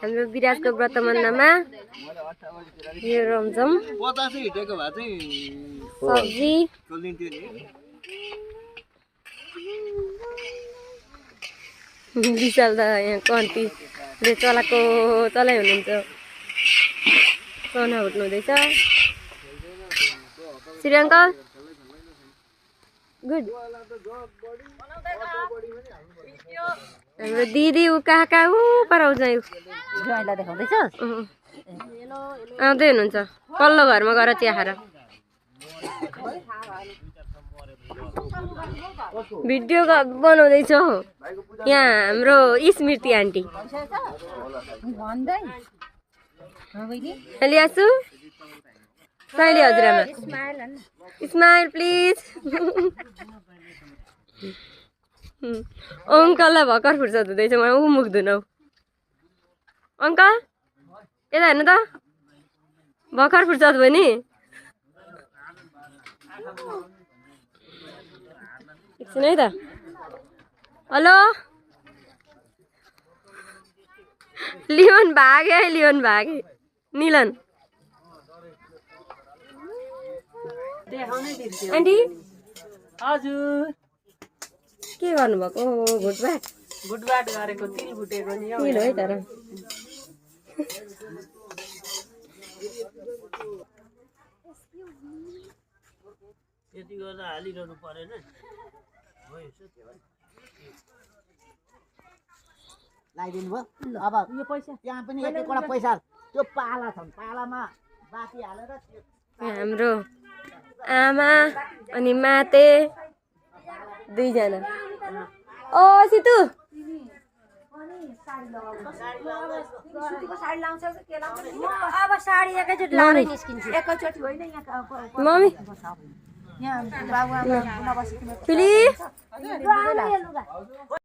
हाम्रो विराजको व्रत मन्नमा यो रमझम सब्जी विशाल दा यहाँ कन्तीले चलाको चलाइ हुनुहुन्छ चना उठ्नु हुँदैछ श्री अङ्कल गुड हाम्रो दिदी ऊ कहाँ कहाँ ऊ पराउँछ यो आउँदै हुनुहुन्छ पल्लो घरमा गएर चिया खाएर भिडियो बनाउँदैछ यहाँ हाम्रो स्मृति आन्टी लियासु साइली हजुरआमा स्माइल प्लिज अङ्कललाई भर्खर फुर्सद हुँदैछ म ऊ मुख धुनौ अङ्कल यता हेर्नु त भर्खर फुर्सद भयो नि एकछिन है त हेलो लियोन भागे निलन आन्टी हजुर के गर्नुभएको भुटबाट गरेको तिल भुटेको नि तिल है तर यति गर्दा हालिरहनु परेन लगाइदिनु भयो अब यो पैसा त्यहाँ पनि एक एकवटा पैसा त्यो पाला छन् पालामा बाती हालेर हाम्रो आमा अनि माते दुईजना ओ सितु अब साडी एकैचोटि लाउनै निस्किन्छु एकैचोटि होइन यहाँ मम्मी यहाँ बाबुआमा नबसिकन प्लिज